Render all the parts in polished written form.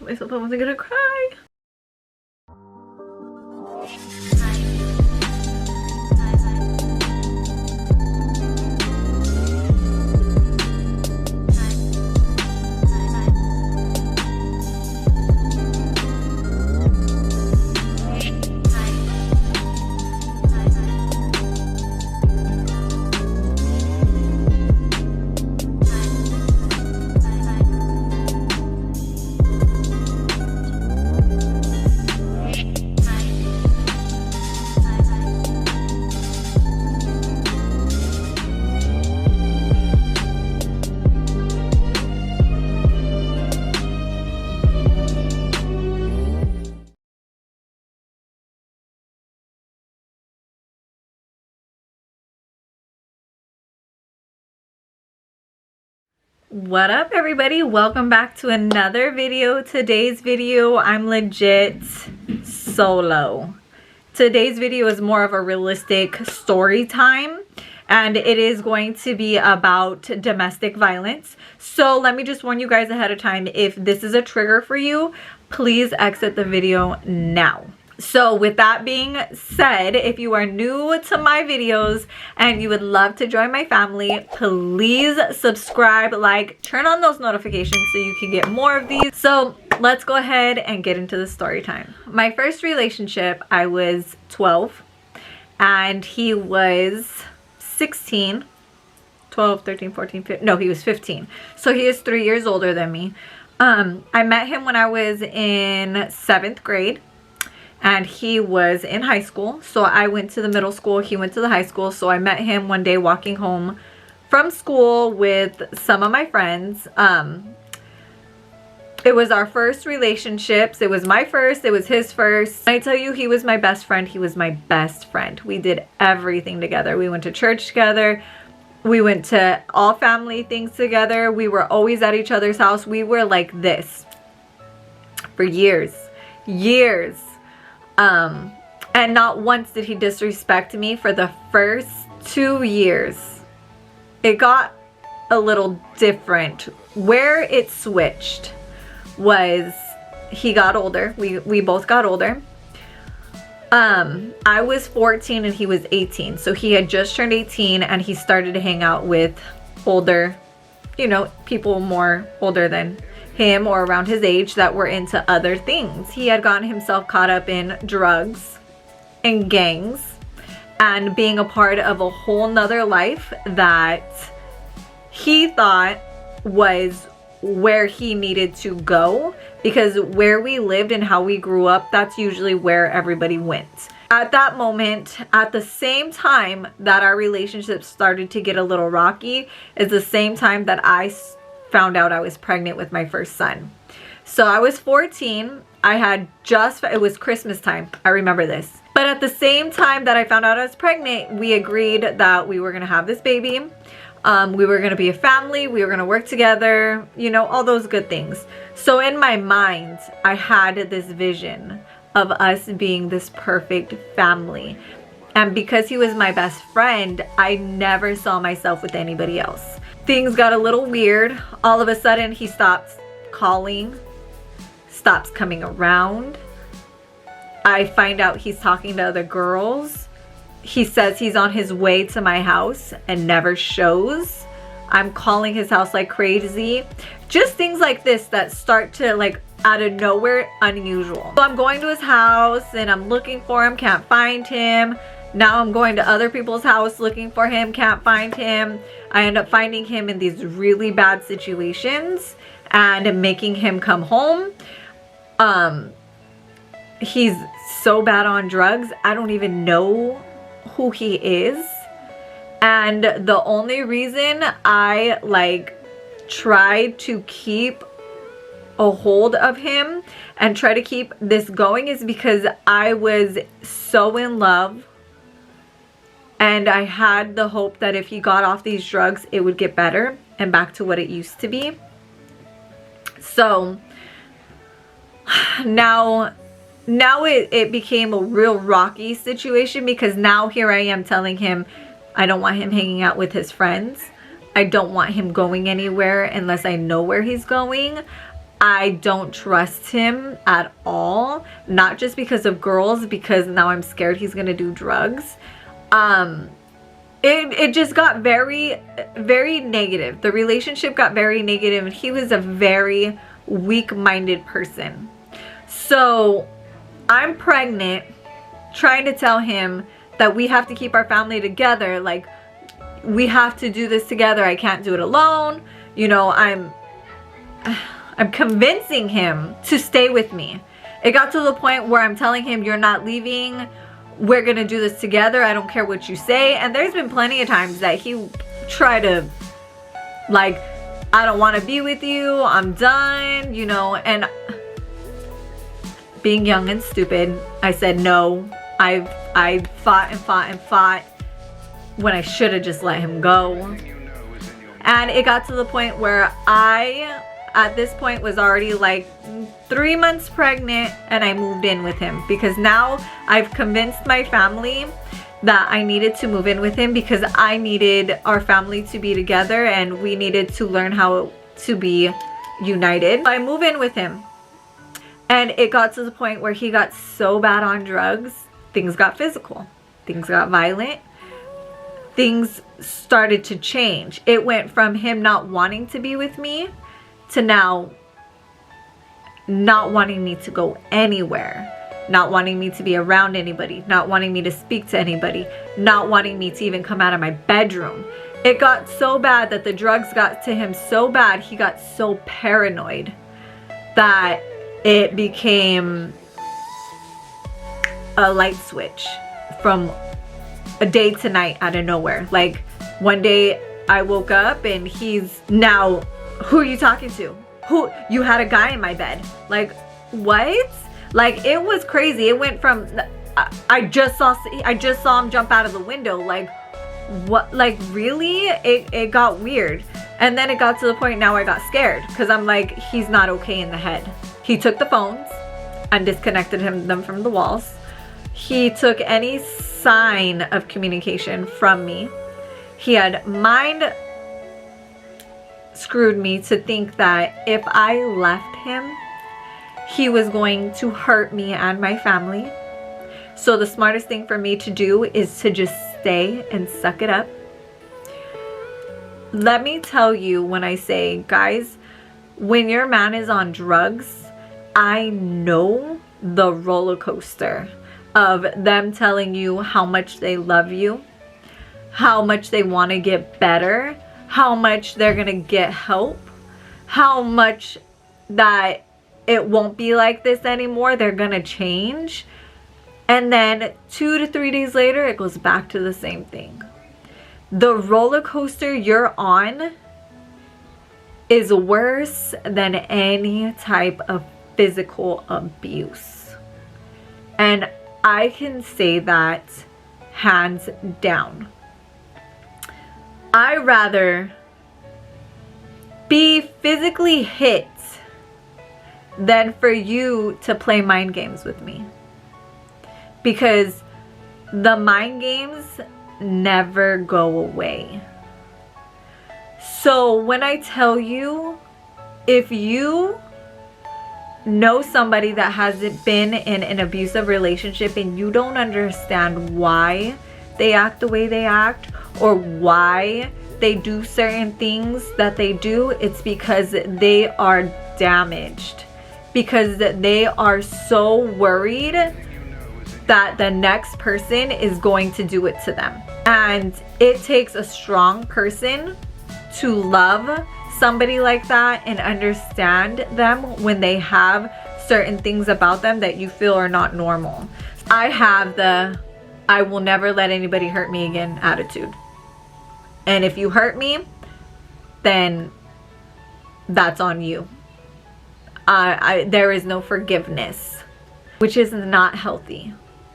told myself I wasn't gonna cry. What up everybody, welcome back to another video. Today's video I'm legit solo. Today's video is more of a realistic story time, and it is going to be about domestic violence. So let me just warn you guys ahead of time, if this is a trigger for you, please exit the video now. So with that being said, if you are new to my videos and you would love to join my family, please subscribe, like, turn on those notifications so you can get more of these. So let's go ahead and get into the story time. My first relationship, I was 12 and he was 16, 12, 13, 14, 15, no, he was 15. So he is 3 years older than me. I met him when I was in 7th grade. And he was in high school. So I went to the middle school, he went to the high school. So I met him one day walking home from school with some of my friends. It was our first relationships. It was my first, it was his first. I tell you, he was my best friend. He was my best friend. We did everything together. We went to church together. We went to all family things together. We were always at each other's house. We were like this for years. And not once did he disrespect me for the first 2 years. It got a little different. Where it switched was he got older. We both got older. I was 14 and he was 18. So he had just turned 18 and he started to hang out with older, you know, people more older than him or around his age that were into other things. He had gotten himself caught up in drugs and gangs and being a part of a whole nother life that he thought was where he needed to go, because where we lived and how we grew up, that's usually where everybody went. At that moment, at the same time that our relationship started to get a little rocky, is the same time that I found out I was pregnant with my first son. So I was 14. I had just, it was Christmas time. I remember this. But at the same time that I found out I was pregnant, we agreed that we were going to have this baby. We were going to be a family. We were going to work together, you know, all those good things. So in my mind, I had this vision of us being this perfect family. And because he was my best friend, I never saw myself with anybody else. Things got a little weird. All of a sudden, he stops calling, stops coming around. I find out he's talking to other girls. He says he's on his way to my house and never shows. I'm calling his house like crazy. Just things like this that start to, like, out of nowhere, unusual. So I'm going to his house and I'm looking for him, can't find him. Now I'm going to other people's house looking for him, can't find him. I end up finding him in these really bad situations and making him come home. He's so bad on drugs, I don't even know who he is. And the only reason I, like, tried to keep a hold of him and try to keep this going is because I was so in love. And I had the hope that if he got off these drugs, it would get better and back to what it used to be. So now it became a real rocky situation, because now here I am telling him I don't want him hanging out with his friends. I don't want him going anywhere unless I know where he's going. I don't trust him at all. Not just because of girls, because now I'm scared he's gonna do drugs. It just got very, very negative. The relationship got very negative, and he was a very weak-minded person. So I'm pregnant, trying to tell him that we have to keep our family together. Like, we have to do this together. I can't do it alone. You know, I'm convincing him to stay with me. It got to the point where I'm telling him, you're not leaving. We're gonna do this together. I don't care what you say. And there's been plenty of times that he tried to, like, I don't want to be with you. I'm done, you know. And being young and stupid, I said no. I fought and fought and fought when I should have just let him go. And it got to the point where I, at this point, was already like 3 months pregnant, and I moved in with him because now I've convinced my family that I needed to move in with him because I needed our family to be together and we needed to learn how to be united. I move in with him, and it got to the point where he got so bad on drugs, things got physical, things got violent, things started to change. It went from him not wanting to be with me to now not wanting me to go anywhere, not wanting me to be around anybody, not wanting me to speak to anybody, not wanting me to even come out of my bedroom. It got so bad that the drugs got to him so bad, he got so paranoid that it became a light switch from a day to night out of nowhere. Like, one day I woke up and he's, now, who are you talking to? Who? You had a guy in my bed. Like, what? Like, it was crazy. It went from, I just saw him jump out of the window. Like, what? Like, really? It got weird. And then it got to the point now I got scared because I'm like, he's not okay in the head. He took the phones and disconnected them from the walls. He took any sign of communication from me. He had mind screwed me to think that if I left him, he was going to hurt me and my family. So the smartest thing for me to do is to just stay and suck it up. Let me tell you, when I say, guys, when your man is on drugs, I know the roller coaster of them telling you how much they love you, how much they want to get better, how much they're gonna get help, how much that it won't be like this anymore, they're gonna change. And then 2 to 3 days later, it goes back to the same thing. The roller coaster you're on is worse than any type of physical abuse. And I can say that hands down. I'd rather be physically hit than for you to play mind games with me. Because the mind games never go away. So when I tell you, if you know somebody that hasn't been in an abusive relationship and you don't understand why they act the way they act or why they do certain things that they do, it's because they are damaged, because they are so worried that the next person is going to do it to them. And it takes a strong person to love somebody like that and understand them when they have certain things about them that you feel are not normal. I have the I will never let anybody hurt me again attitude. And if you hurt me, then that's on you. There is no forgiveness, which is not healthy.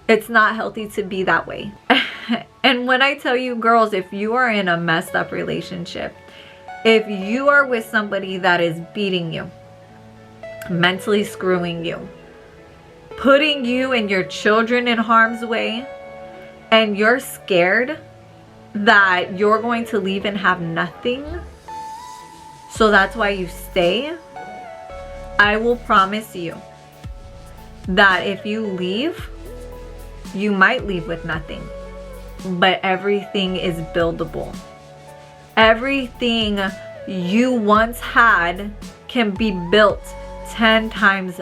It's not healthy to be that way. And when I tell you, girls, if you are in a messed up relationship, if you are with somebody that is beating you, mentally screwing you, putting you and your children in harm's way, and you're scared that you're going to leave and have nothing, so that's why you stay, I will promise you that if you leave, you might leave with nothing, but everything is buildable. Everything you once had can be built 10 times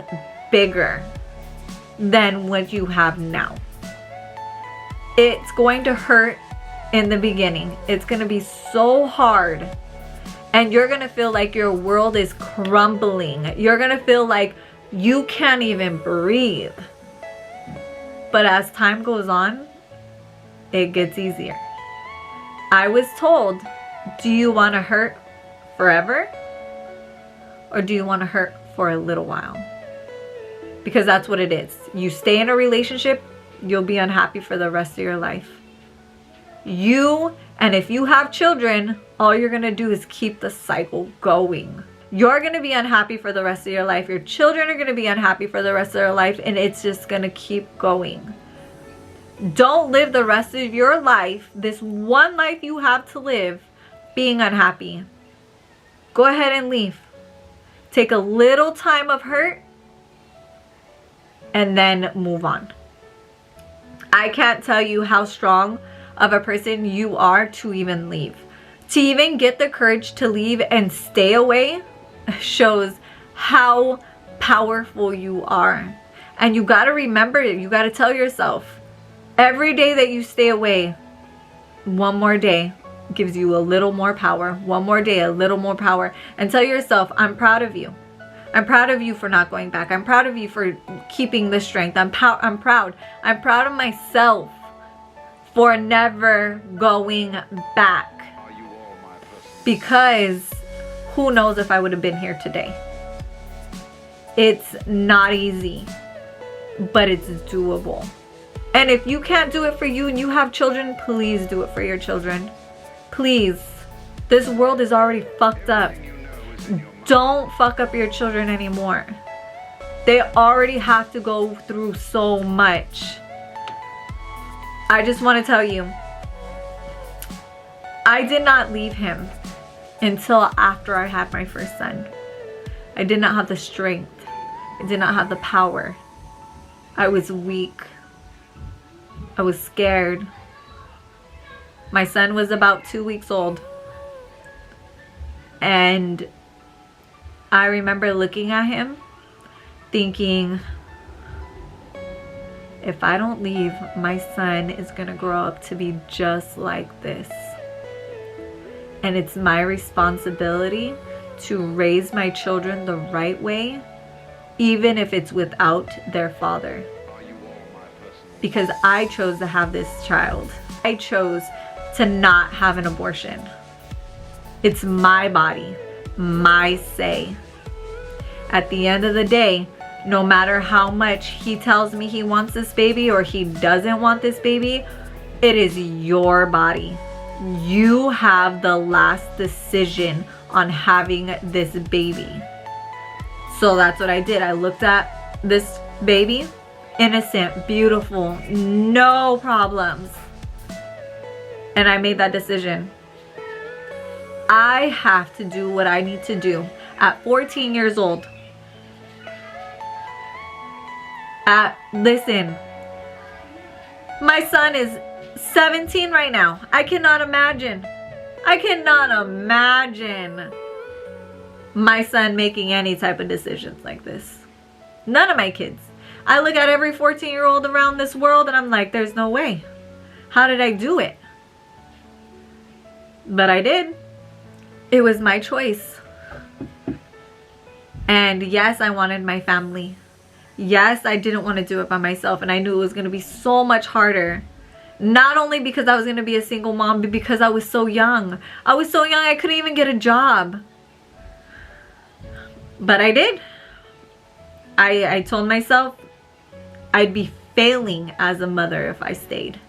bigger than what you have now. It's going to hurt in the beginning. It's going to be so hard, and you're going to feel like your world is crumbling. You're going to feel like you can't even breathe. But as time goes on, it gets easier. I was told, do you want to hurt forever? Or do you want to hurt for a little while? Because that's what it is. You stay in a relationship, you'll be unhappy for the rest of your life. And if you have children, all you're going to do is keep the cycle going. You're going to be unhappy for the rest of your life. Your children are going to be unhappy for the rest of their life, and it's just going to keep going. Don't live the rest of your life, this one life you have to live, being unhappy. Go ahead and leave. Take a little time of hurt and then move on. I can't tell you how strong of a person you are to even leave. To even get the courage to leave and stay away shows how powerful you are. And you got to remember it. You got to tell yourself, every day that you stay away, one more day gives you a little more power. One more day, a little more power. And tell yourself, I'm proud of you. I'm proud of you for not going back. I'm proud of you for keeping the strength. I'm proud. I'm proud of myself for never going back. Because who knows if I would have been here today. It's not easy, but it's doable. And if you can't do it for you and you have children, please do it for your children. Please. This world is already fucked up. Don't fuck up your children anymore. They already have to go through so much. I just want to tell you, I did not leave him until after I had my first son. I did not have the strength. I did not have the power. I was weak. I was scared. My son was about 2 weeks old. And I remember looking at him thinking, if I don't leave, my son is going to grow up to be just like this. And it's my responsibility to raise my children the right way, even if it's without their father. Because I chose to have this child. I chose to not have an abortion. It's my body, my say. At the end of the day, no matter how much he tells me he wants this baby or he doesn't want this baby, it is your body. You have the last decision on having this baby. So that's what I did. I looked at this baby, innocent, beautiful, no problems. And I made that decision. I have to do what I need to do at 14 years old. Listen, my son is 17 right now. I cannot imagine my son making any type of decisions like this. None of my kids. I look at every 14-year-old around this world and I'm like, there's no way. How did I do it? But I did. It was my choice. And yes, I wanted my family. Yes, I didn't want to do it by myself, and I knew it was going to be so much harder. Not only because I was going to be a single mom, but because I was so young. I was so young I couldn't even get a job. But I did. I told myself I'd be failing as a mother if I stayed.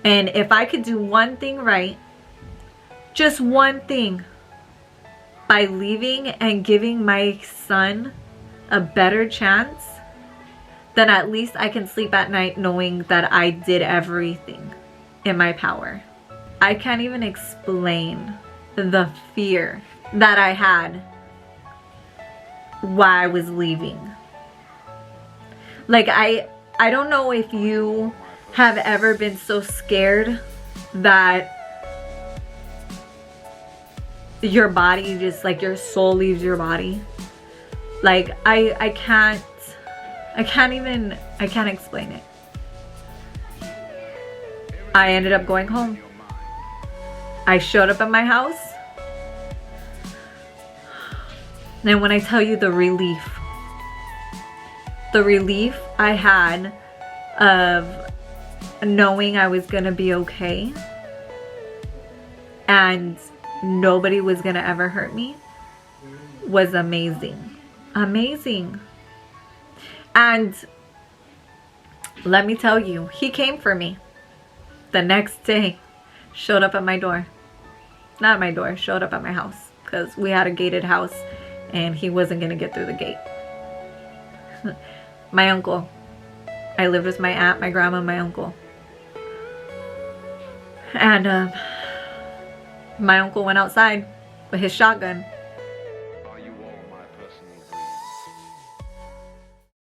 And if I could do one thing right, just one thing, by leaving and giving my son a better chance, then at least I can sleep at night knowing that I did everything in my power. I can't even explain the fear that I had why I was leaving. Like, I don't know if you have ever been so scared that your body just, like, your soul leaves your body. Like, I can't explain it. I ended up going home. I showed up at my house. And when I tell you the relief I had of knowing I was gonna be okay and nobody was gonna ever hurt me was amazing. Amazing. And let me tell you, he came for me the next day. Showed up at my door. Not my door, showed up at my house, because we had a gated house and he wasn't gonna get through the gate. My uncle. I lived with my aunt, my grandma, my uncle. And my uncle went outside with his shotgun